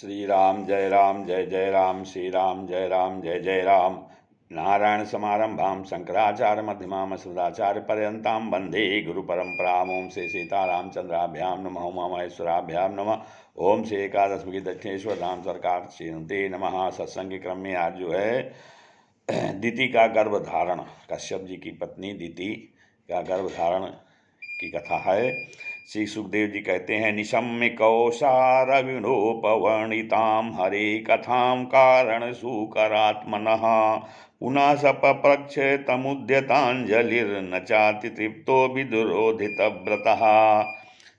श्री राम जय जय राम श्री राम जय जय राम। नारायण समारंभां शंकराचार्य मध्यमाम अस्मदाचार्य पर्यंतां वंदे गुरु परंपराम। ओम श्री सीतारामचंद्राभ्याम नमः ओम महेश्वराभ्यां नमः। ओम श्री एकादशमी की दक्षिणेश्वर धाम सरकार श्रीमते नमः। सत्संग के क्रम में आज जो है दिति का गर्भधारण, कश्यप जी की पत्नी दिति का गर्भधारण की कथा है। श्री सुखदेव जी कहते हैं, निशम्य कौशारविणोपवर्णितां हरे कथां कारण सुकरात्मनः पुनः सपप्रच्छ तमुद्यतांजलिर्न चाति तृप्तो विदुरोधितव्रतः।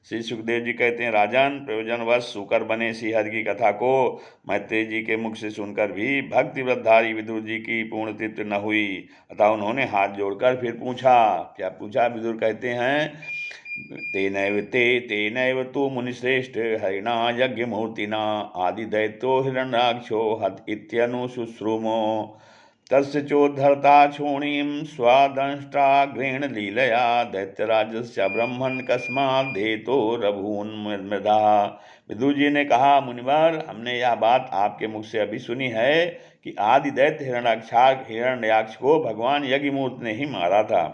श्री सुखदेव जी कहते हैं, राजन, प्रयोजनवश सुकर बने श्रीहरि की कथा को मैत्रेय जी के मुख से सुनकर भी भक्ति व्रतधारी विदुर जी की पूर्ण तृप्ति न हुई। अतः उन्होंने हाथ जोड़कर फिर पूछा। क्या पूछा? विदुर कहते हैं, तेनैव तु मुनिश्रेष्ठ हरिणा यज्ञमूर्तिना आदिदैत्यो हिरण्याक्षो हत इत्यनुशुश्रुमो तस्य चोद्धरता क्षोणीं स्वादंष्टाग्रेण लीलया दैत्यराजस्य ब्रह्मन् कस्माद्धेतो रभून्मृधा। विदुर जी ने कहा, मुनिवर, हमने यह बात आपके मुख से अभी सुनी है कि आदि दैत्य हिरण्याक्ष को भगवान यज्ञमूर्ति ने ही मारा था।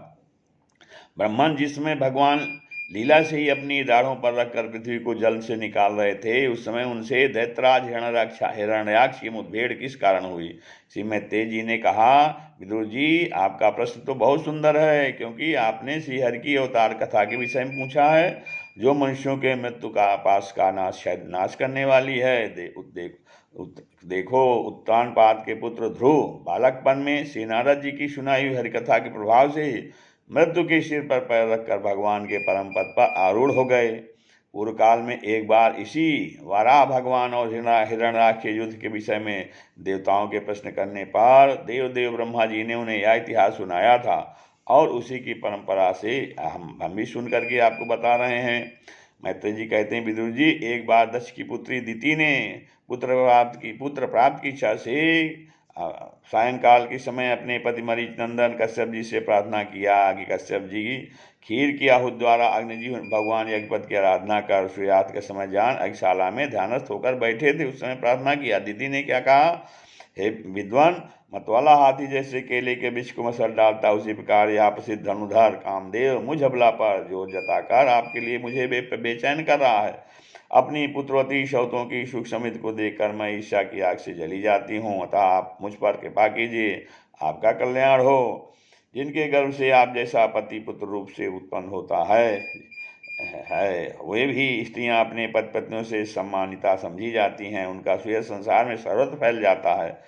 ब्रह्मन जिसमें भगवान लीला से ही अपनी दाढ़ों पर रखकर पृथ्वी को जल से निकाल रहे थे, उस समय उनसे दैत्यराज हिरण्याक्ष की मुठभेड़ किस कारण हुई? श्री मैत्रेय जी ने कहा, विदुर जी, आपका प्रश्न तो बहुत सुंदर है, क्योंकि आपने श्रीहरि की अवतार कथा के विषय में पूछा है, जो मनुष्यों के मृत्यु का पास का नाश करने वाली है। देखो, उत्तानपाद के पुत्र ध्रुव बालकपन में श्री नारद जी की सुनाई हुई हरिकथा के प्रभाव से मृत्यु के सिर पर पैर रखकर भगवान के परम पद पर आरूढ़ हो गए। पूर्व काल में एक बार इसी वराह भगवान और हिरण्याक्ष के युद्ध के विषय में देवताओं के प्रश्न करने पर देव ब्रह्मा जी ने उन्हें यह इतिहास सुनाया था, और उसी की परंपरा से हम भी सुन करके आपको बता रहे हैं। मैत्रेय जी कहते हैं, विदुर जी, एक बार दक्ष की पुत्री दिति ने पुत्र प्राप्त की इच्छा से सायंकाल के समय अपने पति मरीच नंदन कश्यप जी से प्रार्थना किया कि कश्यप जी खीर की आहुति द्वारा अग्निजी भगवान यज्ञपति की आराधना कर सूर्यास्त के समय जान अग्निशाला में ध्यानस्थ होकर बैठे थे। उस समय प्रार्थना किया। दीदी ने क्या कहा, हे विद्वान, मतवाला हाथी जैसे केले के बीज को मसल डालता, उसी प्रकार यह प्रसिद्ध धनुधर कामदेव मुझ अबला पर जोर जताकर आपके लिए मुझे बेचैन कर रहा है। अपनी पुत्रवती शौतों की सुख समिति को देखकर मैं ईर्ष्या की आग से जली जाती हूँ। अतः आप मुझ पर कृपा कीजिए, आपका कल्याण हो। जिनके गर्भ से आप जैसा पति पुत्र रूप से उत्पन्न होता है वे भी स्त्रियां अपने पति पत्नियों से सम्मानिता समझी जाती हैं। उनका सुयश संसार में सर्वत्र फैल जाता है।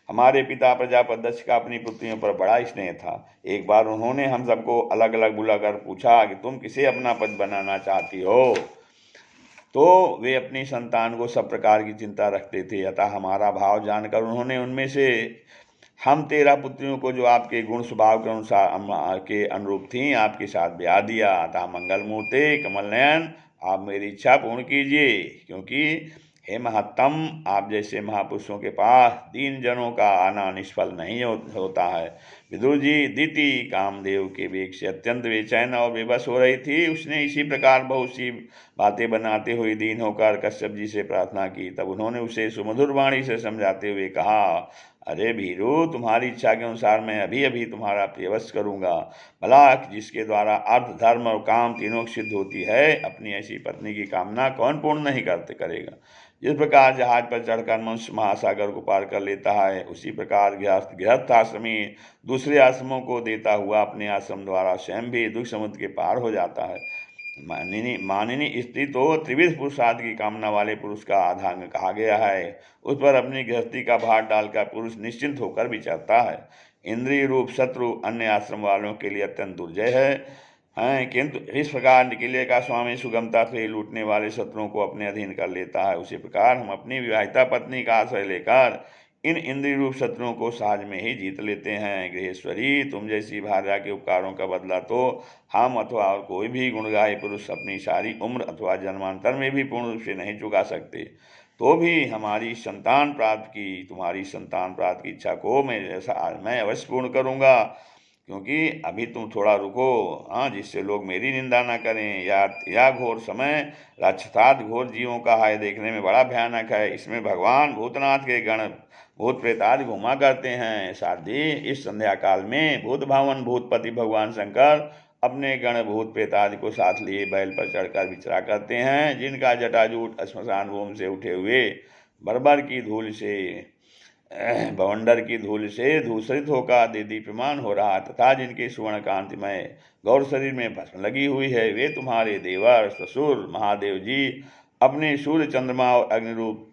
हमारे पिता प्रजापति दक्ष का अपनी पुत्रियों पर बड़ा स्नेह था। एक बार उन्होंने हम सबको अलग अलग बुलाकर पूछा कि तुम किसे अपना पति बनाना चाहती हो, तो वे अपनी संतान को सब प्रकार की चिंता रखते थे। अतः हमारा भाव जानकर उन्होंने उनमें से हम 13 पुत्रियों को, जो आपके गुण स्वभाव के अनुसार के अनुरूप थीं, आपके साथ ब्याह दिया। अतः मंगलमूर्ते कमल नयन, आप मेरी इच्छा पूर्ण कीजिए, क्योंकि हे महत्तम, आप जैसे महापुरुषों के पास दीन जनों का आना निष्फल नहीं होता है। विदुर जी, दिति कामदेव के वेग से अत्यंत बेचैन और बेबस हो रही थी। उसने इसी प्रकार बहुत सी बातें बनाते हुए दीन होकर कश्यप जी से प्रार्थना की। तब उन्होंने उसे सुमधुर वाणी से समझाते हुए कहा, अरे भीरू, तुम्हारी इच्छा के अनुसार मैं अभी अभी तुम्हारा प्रियवश करूँगा। भला जिसके द्वारा अर्थ धर्म और काम तीनों की सिद्ध होती है, अपनी ऐसी पत्नी की कामना कौन पूर्ण नहीं करेगा। जिस प्रकार जहाज पर चढ़कर मनुष्य महासागर को पार कर लेता है, उसी प्रकार गृहस्थ आश्रमी दूसरे आश्रमों को देता हुआ अपने आश्रम द्वारा स्वयं भी दुख समुद्र के पार हो जाता है। मानिनी स्त्री तो त्रिविध पुरुषार्थ की कामना वाले पुरुष का आधांग कहा गया है। उस पर अपनी गृहस्थी का भार डालकर पुरुष निश्चिंत होकर विचरता है। इंद्रिय रूप शत्रु अन्य आश्रम वालों के लिए अत्यंत दुर्जय है, किंतु इस प्रकार किले का स्वामी सुगमता से लूटने वाले शत्रुओं को अपने अधीन कर लेता है। उसी प्रकार हम अपनी विवाहिता पत्नी का आश्रय लेकर इन इंद्रिय रूप शत्रुओं को सहज में ही जीत लेते हैं। गृहेश्वरी, तुम जैसी भार्या के उपकारों का बदला तो हम अथवा और कोई भी गुणगाही पुरुष अपनी सारी उम्र अथवा जन्मांतर में भी पूर्ण रूप से नहीं चुका सकते। तो भी तुम्हारी संतान प्राप्त की इच्छा को मैं अवश्य पूर्ण करूँगा। क्योंकि अभी तुम थोड़ा रुको, हाँ, जिससे लोग मेरी निंदा न करें। या घोर समय राक्षसाद घोर जीवों का है, देखने में बड़ा भयानक है। इसमें भगवान भूतनाथ के गण भूत प्रेत आदि घुमा करते हैं। साथी, इस संध्या काल में भूत भावन भूतपति भगवान शंकर अपने गण भूत प्रेत आदि को साथ लिए बैल पर चढ़कर विचरा करते हैं, जिनका जटाजूट श्मशान भूमि से उठे हुए बर्बर की धूल से बवंडर की धूल से दूषित होकर दीप्यमान हो रहा, तथा जिनके स्वर्ण कांतिमय गौर शरीर में भस्म लगी हुई है, वे तुम्हारे देवर ससुर महादेव जी अपने सूर्य चंद्रमा और अग्निरूप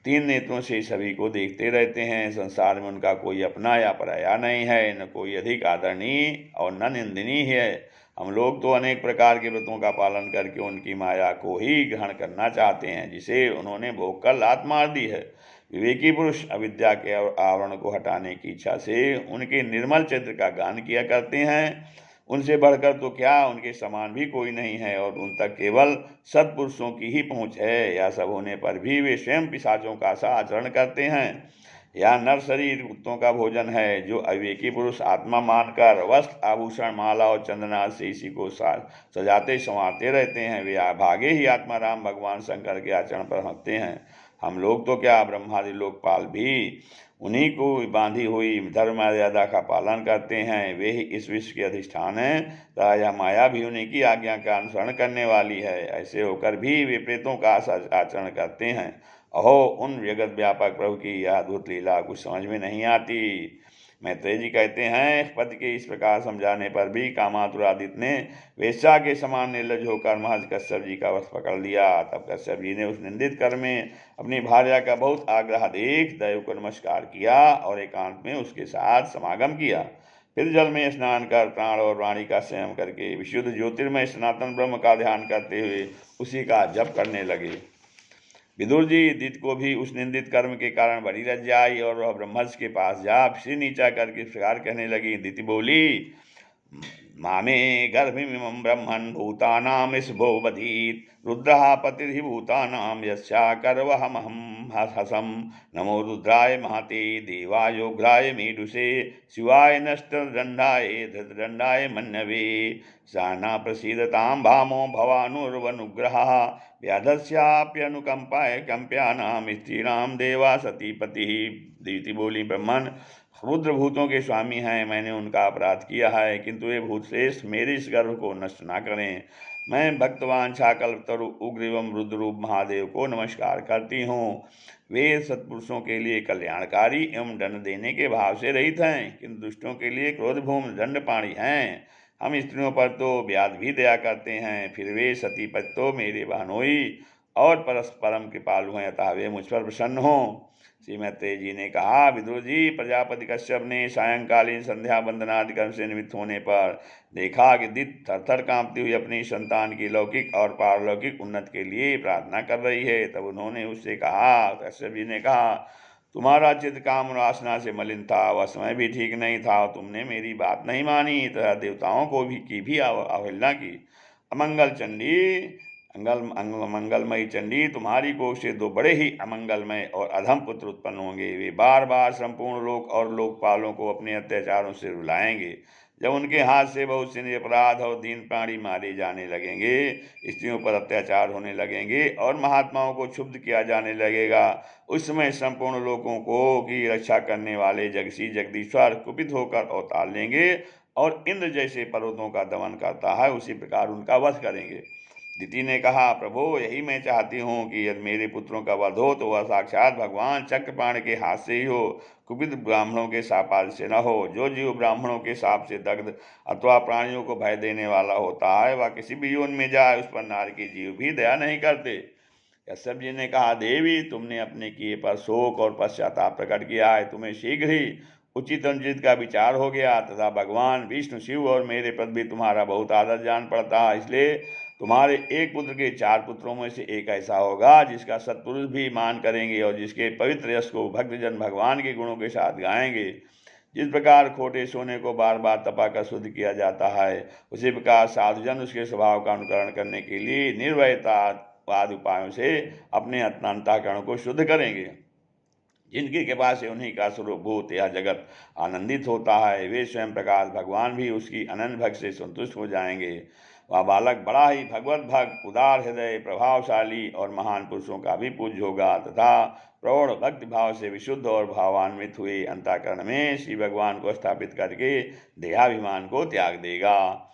3 नेत्रों से सभी को देखते रहते हैं। संसार में उनका कोई अपना या पराया नहीं है, न कोई अधिक आदरणीय और न निंदनीय है। हम लोग तो अनेक प्रकार के व्रतों का पालन करके उनकी माया को ही ग्रहण करना चाहते हैं, जिसे उन्होंने भोग कर लात मार दी है। विवेकी पुरुष अविद्या के आवरण को हटाने की इच्छा से उनके निर्मल चरित्र का गान किया करते हैं। उनसे बढ़कर तो क्या, उनके समान भी कोई नहीं है, और उन तक केवल सत्पुरुषों की ही पहुंच है। यह सब होने पर भी वे स्वयं पिशाचों का सा आचरण करते हैं। यह नर शरीर कुत्तों का भोजन है। जो अविवेकी पुरुष आत्मा मानकर वस्त्र आभूषण माला और चंदनाथ से इसी को सजाते संवारते रहते हैं, वे भागे ही आत्मा राम भगवान शंकर के आचरण पर हंसते हैं। हम लोग तो क्या, ब्रह्मादि लोकपाल भी उन्हीं को बांधी हुई धर्म मर्यादा का पालन करते हैं। वे ही इस विश्व के अधिष्ठान हैं, तथा यह माया भी उन्हीं की आज्ञा का अनुसरण करने वाली है। ऐसे होकर भी वे प्रेतों का आचरण करते हैं। अहो, उन जगत व्यापक प्रभु की यह अद्भुत लीला कुछ समझ में नहीं आती। मैत्रेय जी कहते हैं, पति के इस प्रकार समझाने पर भी कामातुरादित्य ने वेश्या के समान निर्लज होकर महज कश्यप जी का वश पकड़ लिया। तब कश्यप जी ने उस निंदित कर्म में अपनी भार्या का बहुत आग्रह देख दैव को नमस्कार किया और एकांत में उसके साथ समागम किया। फिर जल में स्नान कर प्राण और वाणी का संयम करके विशुद्ध ज्योतिर्मय सनातन ब्रह्म का ध्यान करते हुए उसी का जप करने लगे। विदुर जी दित को भी उस निंदित कर्म के कारण बड़ी लज्जा आई, और वह ब्रह्मर्षि के पास जा सिर नीचा करके इस प्रकार कहने लगी। दिति बोली, मामे गर्भिमिमं ब्रह्मन् भूतानां ऋषभो बधीत् रुद्रः पतिर्हि भूतानां यस्याकर्वहमहं हसं नमो रुद्राय महते देवायोग्राय मीडुषे शिवाय नष्टदण्डाय धृतदण्डाय मन्यवे सा प्रसीदतां भामो भवानुर्वनुग्रहः व्याधस्याप्यनुकम्पाय कम्प्यानां स्त्रीणां देवा सतीपतिः। दीति बोली, ब्रह्मन रुद्र भूतों के स्वामी हैं, मैंने उनका अपराध किया है, किंतु वे भूतश्रेष्ठ मेरे इस गर्व को नष्ट ना करें। मैं भक्तवान कल्पतरु उग्र एवं रुद्ररूप महादेव को नमस्कार करती हूँ। वे सत्पुरुषों के लिए कल्याणकारी एवं दंड देने के भाव से रहित हैं, किंतु दुष्टों के लिए क्रोध भूमि दंड पाणी हैं। हम स्त्रियों पर तो व्याध भी दया करते हैं, फिर वे सतीपति तो मेरे बहनोई और परस्परम कृपालु हैं, अतः वे मुझ पर प्रसन्न हों। श्री मैत्रेय जी ने कहा, विदुर जी, प्रजापति कश्यप ने सायंकालीन संध्या वंदनादि कर्म से निमित्त होने पर देखा कि दित थरथर कांपती हुई अपनी संतान की लौकिक और पारलौकिक उन्नति के लिए प्रार्थना कर रही है। तब उन्होंने उससे कहा, कश्यप जी ने कहा, तुम्हारा चित्त काम वासना से मलिन था, वह समय भी ठीक नहीं था, तुमने मेरी बात नहीं मानी तथा देवताओं को भी अवहेलना की। अमंगल चंडी मंगलमयी चंडी, तुम्हारी कोख से 2 बड़े ही अमंगलमय और अधम पुत्र उत्पन्न होंगे। वे बार बार संपूर्ण लोक और लोकपालों को अपने अत्याचारों से रुलाएंगे। जब उनके हाथ से बहुत से निरपराध और दीन प्राणी मारे जाने लगेंगे, स्त्रियों पर अत्याचार होने लगेंगे और महात्माओं को क्षुब्ध किया जाने लगेगा, उस समय संपूर्ण लोगों को की रक्षा करने वाले जगसी जगदीश्वर कुपित होकर अवतार लेंगे और इंद्र जैसे पर्वतों का दमन करता है उसी प्रकार उनका वध करेंगे। दिति ने कहा, प्रभु, यही मैं चाहती हूँ कि यदि मेरे पुत्रों का वध हो तो वह साक्षात भगवान चक्रपाण के हाथ से ही हो, कुपित ब्राह्मणों के शापाल से न हो। जो जीव ब्राह्मणों के शाप से दग्ध अथवा प्राणियों को भय देने वाला होता है, वह किसी भी योनि में जाए, उस पर नार के जीव भी दया नहीं करते। कश्यप जी ने कहा, देवी, तुमने अपने किए पर शोक और पश्चाताप प्रकट किया है। तुम्हें शीघ्र ही उचित अनुचित का विचार हो गया तथा भगवान विष्णु शिव और मेरे प्रति भी तुम्हारा बहुत आदर जान पड़ता है। इसलिए तुम्हारे एक पुत्र के 4 पुत्रों में से एक ऐसा होगा जिसका सत्पुरुष भी मान करेंगे और जिसके पवित्र यश को भक्तजन भगवान के गुणों के साथ गाएंगे। जिस प्रकार खोटे सोने को बार बार तपाकर शुद्ध किया जाता है, उसी प्रकार साधुजन उसके स्वभाव का अनुकरण करने के लिए निर्भयता आदि उपायों से अपने अंतःकरण को शुद्ध करेंगे। जिनकी कृपा से उन्हीं का स्वरूपभूत यह जगत आनंदित होता है, वे स्वयं प्रकाश भगवान भी उसकी अनंत भक्त से संतुष्ट हो जाएंगे। वह बालक बड़ा ही भगवत भक्त, उदार हृदय, प्रभावशाली और महान पुरुषों का भी पूज्य होगा तथा प्रौढ़ भक्ति भाव से विशुद्ध और भावान्वित हुए अंतःकरण में श्री भगवान को स्थापित करके देहाभिमान को त्याग देगा।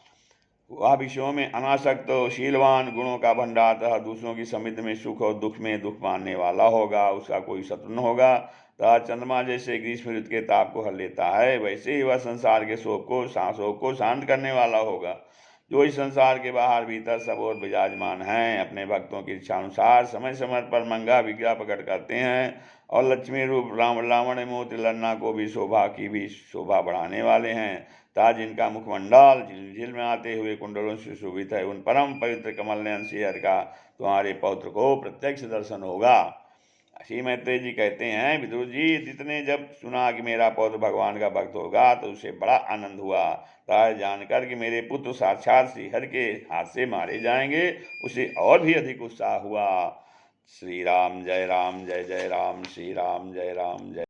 वह विषयों में अनासक्त, शीलवान, गुणों का भंडार तथा दूसरों की समिति में सुख और दुख में दुख मानने वाला होगा। उसका कोई शत्रु न होगा तथा चंद्रमा जैसे ग्रीष्म ऋतु के ताप को हर लेता है, वैसे ही वह संसार के शोक को शांत करने वाला होगा। जो इस संसार के बाहर भीतर सब और विराजमान हैं, अपने भक्तों की इच्छा अनुसार समय समय पर मंगा विग्रह प्रकट करते हैं और लक्ष्मी रूप रावण मोती लन्ना को भी शोभा बढ़ाने वाले हैं तथा जिनका मुखमंडल झिलझिल में आते हुए कुंडलों से शोभित है, उन परम पवित्र कमल नयन शेर का तुम्हारे पौत्र को प्रत्यक्ष दर्शन होगा। श्री मैत्रेय जी कहते हैं, विदुर जी, जितने जब सुना कि मेरा पौत्र भगवान का भक्त होगा तो उसे बड़ा आनंद हुआ तथा जानकर कि मेरे पुत्र साक्षात श्रीहरि के हाथ से मारे जाएंगे उसे और भी अधिक उत्साह हुआ। श्री राम जय राम, जय जय राम, श्री राम जय राम जय।